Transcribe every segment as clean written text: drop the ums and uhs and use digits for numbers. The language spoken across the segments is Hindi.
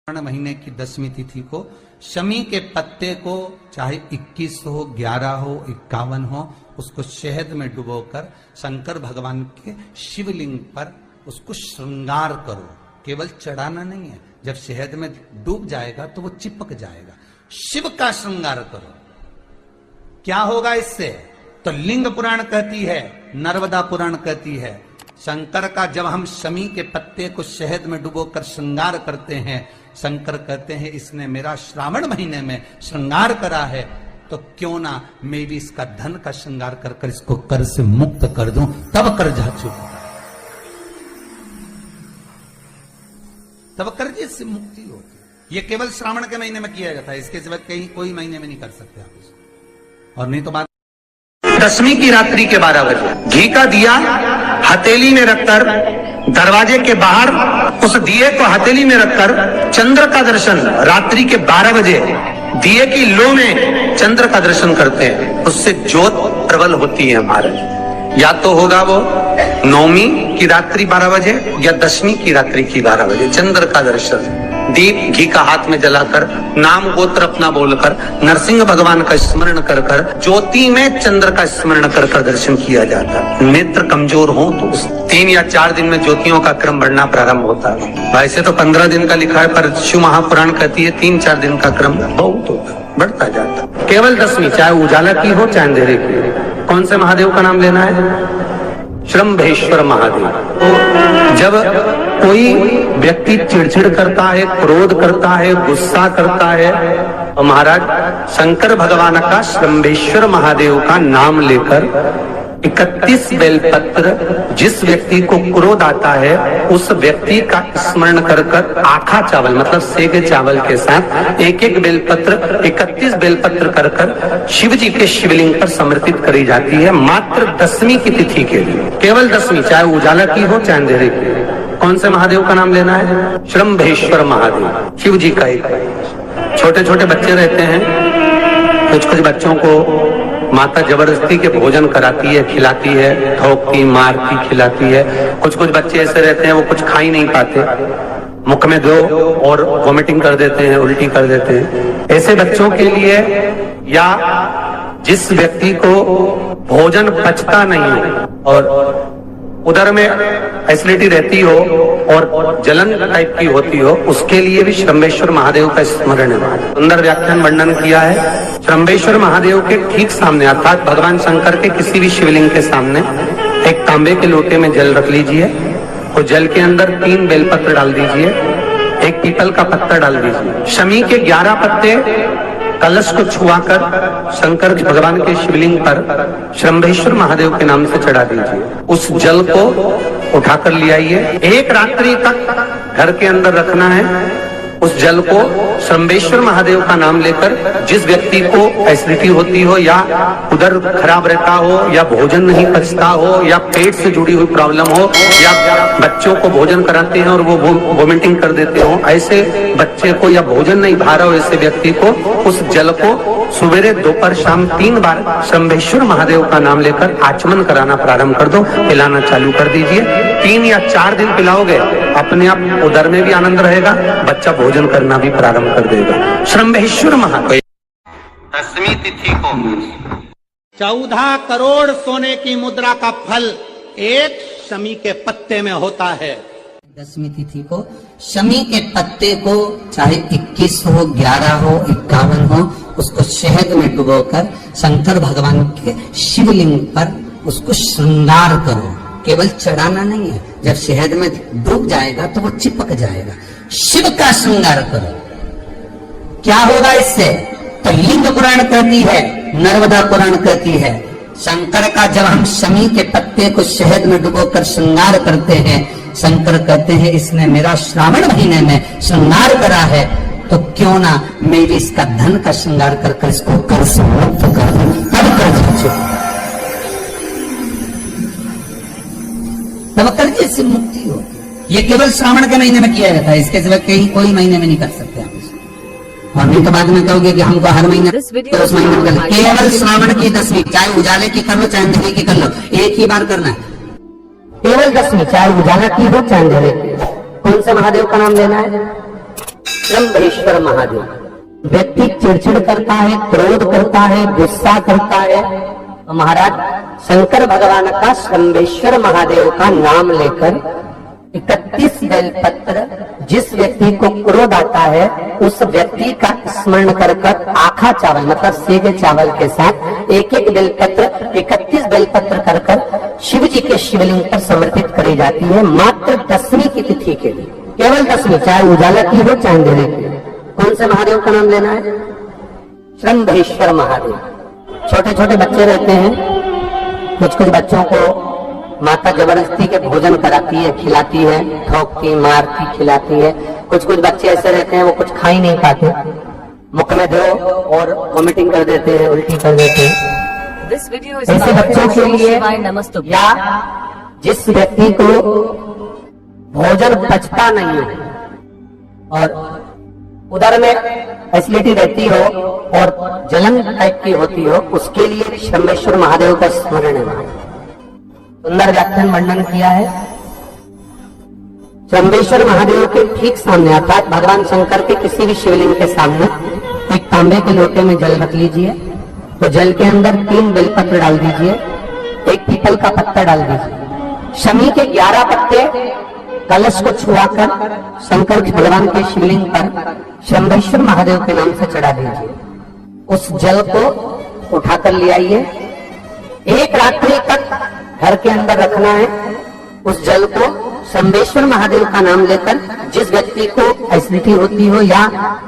महीने की 10वीं तिथि को शमी के पत्ते को चाहे 21 हो, 11 हो, 51 हो, उसको शहद में डुबोकर शंकर भगवान के शिवलिंग पर उसको श्रृंगार करो। केवल चढ़ाना नहीं है, जब शहद में डूब जाएगा तो वो चिपक जाएगा। शिव का श्रृंगार करो। क्या होगा इससे? तो लिंग पुराण कहती है, नर्मदा पुराण कहती है, शंकर का जब हम शमी के पत्ते को शहद में डुबोकर श्रृंगार करते हैं, शंकर कहते हैं इसने मेरा श्रावण महीने में श्रृंगार करा है, तो क्यों ना मैं भी इसका धन का श्रृंगार कर कर इसको कर से मुक्त कर दूं, तब कर्जा चुका, तब कर्जे से मुक्ति होती। ये केवल श्रावण के महीने में किया जाता है, इसके सिवा कहीं कोई महीने में नहीं कर सकते आप इसको। और नहीं तो बात 10वीं की रात्रि के 12 बजे घी का दिया हथेली में रखकर दरवाजे के बाहर उस दिए को हथेली में रखकर चंद्र का दर्शन रात्रि के 12 बजे दिए की लो में चंद्र का दर्शन करते हैं। उससे ज्योत प्रबल होती है हमारे। या तो होगा वो 9वीं की रात्रि 12 बजे या 10वीं की रात्रि की 12 बजे चंद्र का दर्शन, दीप घी का हाथ में जलाकर नाम गोत्र अपना बोलकर नरसिंह भगवान का स्मरण कर कर ज्योति में चंद्र का स्मरण कर कर दर्शन किया जाता है। नेत्र कमजोर हो तो 3 या 4 दिन में ज्योतियों का क्रम बढ़ना प्रारंभ होता है। वैसे तो 15 दिन का लिखा है, पर शिव महापुराण कहती है 3-4 दिन का क्रम बहुत होता, बढ़ता जाता। केवल 10वीं, चाहे उजाला की हो चाहे अंधेरे की। कौन से महादेव का नाम लेना है? श्रम्भेश्वर महादेव। तो जब कोई व्यक्ति चिड़चिड़ करता है, क्रोध करता है, गुस्सा करता है, तो महाराज शंकर भगवान का श्रम्भेश्वर महादेव का नाम लेकर 31 बेलपत्र, जिस व्यक्ति को क्रोध आता है उस व्यक्ति का स्मरण कर कर आखा चावल मतलब सेके चावल के साथ एक बेलपत्र 31 बेलपत्र कर कर शिव जी के शिवलिंग पर समर्पित करी जाती है, मात्र 10वीं की तिथि के लिए। केवल 10वीं, चाहे उजाला की हो चाहे अंधेरे की। कौन से महादेव का नाम लेना है? श्रम्भेश्वर महादेव, शिव जी का एक। छोटे छोटे बच्चे रहते हैं, कुछ बच्चों को माता जबरदस्ती के भोजन कराती है, खिलाती है, ठोकती, मारती, खिलाती है। कुछ बच्चे ऐसे रहते हैं वो कुछ खा ही नहीं पाते, मुख में दो और वॉमिटिंग कर देते हैं, उल्टी कर देते हैं। ऐसे बच्चों के लिए या जिस व्यक्ति को भोजन पचता नहीं हो और उधर में एसिडिटी रहती हो और जलन टाइप की होती हो, उसके लिए भी श्रम्भेश्वर महादेव का स्मरण है। सुंदर व्याख्यान वर्णन किया है। श्रम्भेश्वर महादेव के ठीक सामने अर्थात भगवान शंकर के किसी भी शिवलिंग के सामने एक तांबे के लोटे में जल रख लीजिए और जल के अंदर 3 बेलपत्र डाल दीजिए, एक पीपल का पत्ता डाल दीजिए। शमी के 11 पत्ते कलश को छुआकर शंकर भगवान के शिवलिंग पर श्रम्भेश्वर महादेव के नाम से चढ़ा दीजिए। उस जल को उठाकर ले आइए, एक रात्रि तक घर के अंदर रखना है। उस जल को श्रम्भेश्वर महादेव का नाम लेकर जिस व्यक्ति को एसिडिटी होती हो या उधर खराब रहता हो या भोजन नहीं पचता हो या पेट से जुड़ी हुई प्रॉब्लम हो या बच्चों को भोजन कराते हैं और वो वोमिटिंग कर देते हो, ऐसे बच्चे को या भोजन नहीं भा रहा हो ऐसे व्यक्ति को उस जल को सवेरे दोपहर शाम 3 बार श्रम्भेश्वर महादेव का नाम लेकर आचमन कराना प्रारंभ कर दो, पिलाना चालू कर दीजिए। 3 या 4 दिन पिलाओगे, अपने आप उदर में भी आनंद रहेगा, बच्चा भोजन करना भी प्रारंभ कर देगा। श्रम्भेश्वर महादेव। 10वीं तिथि को 14 करोड़ सोने की मुद्रा का फल एक शमी के पत्ते में होता है। 10वीं तिथि को शमी के पत्ते को चाहे 21 हो, 11 हो, 51 हो, उसको शहद में डुबोकर शंकर भगवान के शिवलिंग पर उसको श्रृंगार करो। केवल चढ़ाना नहीं है, जब शहद में डूब जाएगा तो वो चिपक जाएगा। शिव का श्रृंगार करो। क्या होगा इससे? तो लिंग पुराण कहती है, नर्मदा पुराण कहती है, शंकर का जब हम शमी के पत्ते को शहद में डुबोकर श्रृंगार करते हैं, शंकर कहते हैं इसने मेरा श्रावण महीने में श्रृंगार करा है, तो क्यों ना मैं भी इसका धन का श्रृंगार कर कर इसको कर से मुक्त कर दूं, तब कर्जा चुका, तब कर्जे से मुक्ति हो। ये केवल श्रावण के महीने में किया जाता है, इसके सिवा कहीं कोई महीने में नहीं कर सकते आप इसको। और नहीं तो बाद में कहोगे कि हमको हर महीने तो उस महीने में करना। केवल श्रावण की 10वीं, चाहे उजाले की कर लो चाहे अंधेरे की कर लो, एक ही बार करना है। केवल 10वीं, चाहे उजाला की हो चाहे अंधेरे की। कौन से महादेव का नाम लेना है? शंभेश्वर महादेव। व्यक्ति चिड़चिड़ करता है, क्रोध करता है, गुस्सा करता है, तो महाराज शंकर भगवान का शंभेश्वर महादेव का नाम लेकर 31 बेलपत्र, जिस व्यक्ति को क्रोध आता है उस व्यक्ति का स्मरण कर कर आखा चावल मतलब सेगे चावल के साथ एक एक बेलपत्र 31 बेलपत्र कर कर शिव जी के शिवलिंग पर समर्पित करी जाती है, मात्र 10वीं की तिथि के लिए, केवल 10वीं, चाहे उजाला की हो चाहे अंधेरे की। कौन से महादेव का नाम लेना है? शंभेश्वर महादेव। छोटे छोटे बच्चे रहते हैं, कुछ कुछ बच्चों को माता जबरदस्ती के भोजन कराती है, खिलाती है, ठोकती मारती खिलाती है। कुछ कुछ बच्चे ऐसे रहते हैं वो कुछ खा ही नहीं पाते, मुख में दो और वॉमिटिंग कर देते हैं, उल्टी कर देते हैं। ऐसे बच्चों के लिए या जिस व्यक्ति को भोजन पचता नहीं है और उधर में फैसिलिटी रहती हो और जलन टाइप की होती हो, उसके लिए शंभेश्वर महादेव का स्मरण है। सुंदर व्याख्यान वर्णन किया है। शंभेश्वर महादेव के ठीक सामने अर्थात भगवान शंकर के किसी भी शिवलिंग के सामने एक तांबे के लोटे में जल रख लीजिए, तो जल के अंदर 3 बेलपत्र डाल दीजिए, एक पीपल का पत्ता डाल दीजिए, शमी के 11 पत्ते कलश को छुआकर शंकर भगवान के शिवलिंग पर शंभेश्वर महादेव के नाम से चढ़ा दीजिए। उस जल को उठाकर ले आइए, एक रात्रि तक घर के अंदर रखना है। उस जल को शंभेश्वर महादेव का नाम लेकर जिस व्यक्ति को एसिडिटी होती हो या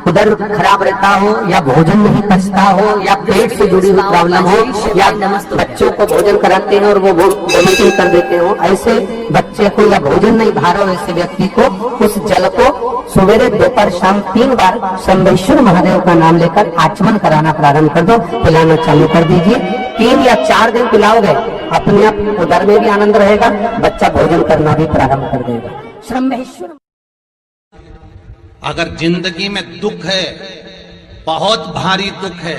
उधर खराब रहता हो या भोजन नहीं पचता हो या पेट से जुड़ी हुई प्रॉब्लम हो या बच्चों को भोजन कराते हैं और वो वोमिटिंग कर देते हो, ऐसे बच्चे को या भोजन नहीं भा रहा हो ऐसे व्यक्ति को उस जल को सवेरे दोपहर शाम 3 बार शंभेश्वर महादेव का नाम लेकर आचमन कराना प्रारंभ कर दो, पिलाना चालू कर दीजिए। 3 या 4 दिन पिलाओगे, अपने आप उधर में भी आनंद रहेगा, बच्चा भोजन करना भी प्रारंभ कर देगा। शंभेश्वर। अगर जिंदगी में दुख है, बहुत भारी दुख है,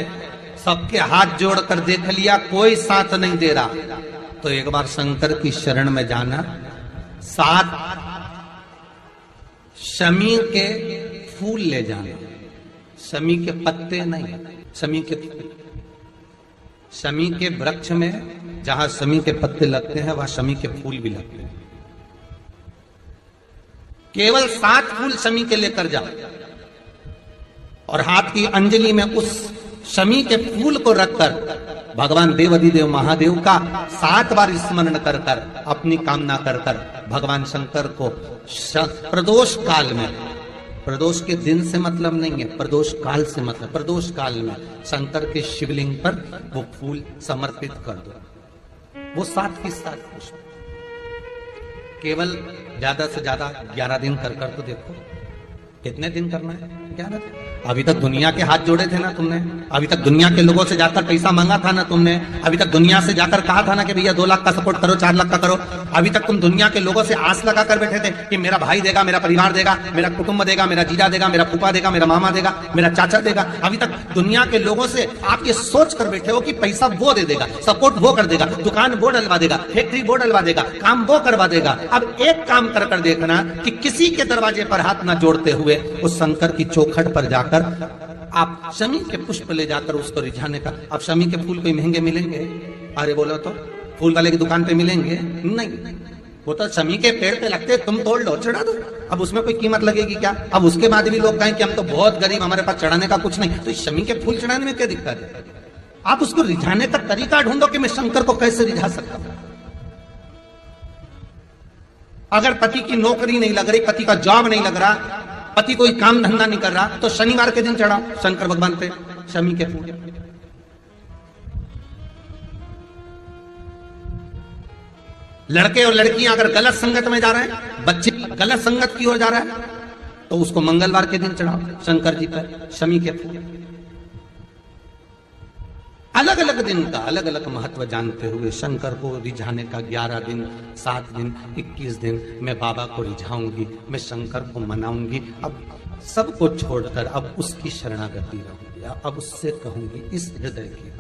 सबके हाथ जोड़कर देख लिया कोई साथ नहीं दे रहा, तो एक बार शंकर की शरण में जाना। 7 शमी के फूल ले जाना, शमी के पत्ते नहीं, शमी के वृक्ष में जहां शमी के पत्ते लगते हैं वहां शमी के फूल भी लगते हैं। केवल 7 फूल शमी के लेकर जाओ और हाथ की अंजलि में उस शमी के फूल को रखकर भगवान देवाधिदेव महादेव का 7 बार स्मरण कर कर अपनी कामना कर कर भगवान शंकर को प्रदोष काल में, प्रदोष के दिन से मतलब नहीं है, प्रदोष काल से मतलब, प्रदोष काल में शंकर के शिवलिंग पर वो फूल समर्पित कर दो। वो 7 की 7 पुष्प, केवल ज्यादा से ज्यादा 11 दिन कर कर तो देखो। कितने दिन करना है? 11 दिन। अभी तक दुनिया के हाथ जोड़े थे ना तुमने, अभी तक दुनिया के लोगों से जाकर पैसा मांगा था ना तुमने, अभी तक दुनिया से जाकर कहा था ना कि भैया 2 लाख का सपोर्ट करो, 4 लाख का करो। अभी तक तुम दुनिया के लोगों से आस लगा कर बैठे थे कि मेरा भाई देगा, मेरा परिवार देगा, मेरा कुटुंब देगा, मेरा जीजा देगा, मेरा फूफा देगा, मेरा मामा देगा, मेरा चाचा देगा। अभी तक दुनिया के लोगों से आप ये सोच कर बैठे हो कि पैसा वो दे देगा, सपोर्ट वो कर देगा, दुकान वो डलवा देगा, फैक्ट्री वो डलवा देगा, काम वो करवा देगा। अब एक काम कर कर देखना कि किसी के दरवाजे पर हाथ ना जोड़ते हुए उस शंकर की चौखट पर जाकर आप शमी के पुष्प ले जाकर उसको रिझाने का। अब शमी के फूल कोई महंगे मिलेंगे? अरे बोलो तो फूल वाले की दुकान पे मिलेंगे? नहीं, वो तो शमी के पेड़ पे लगते, तुम तोड़ लो, चढ़ा दो। अब उसमें कोई कीमत लगेगी क्या? अब उसके बाद भी लोग कहें कि हम तो बहुत गरीब, हमारे पास चढ़ाने का कुछ नहीं, तो शमी के फूल चढ़ाने में क्या दिक्कत है? आप उसको रिझाने का तरीका ढूंढो कि मैं शंकर को कैसे रिझा सकता हूं। अगर पति की नौकरी नहीं लग रही, पति का जॉब नहीं लग रहा, पति कोई काम धंधा नहीं कर रहा, तो शनिवार के दिन चढ़ाओ शंकर भगवान पे शमी के फूल। लड़के और लड़कियां अगर गलत संगत में जा रहे हैं, बच्चे गलत संगत की ओर जा रहा है, तो उसको मंगलवार के दिन चढ़ाओ शंकर जी पर शमी के फूल। अलग अलग दिन का अलग अलग महत्व जानते हुए शंकर को रिझाने का 11 दिन, 7 दिन, 21 दिन मैं बाबा को रिझाऊंगी, मैं शंकर को मनाऊंगी। अब सबको छोड़कर अब उसकी शरणागति रहूंगी, अब उससे कहूंगी इस हृदय की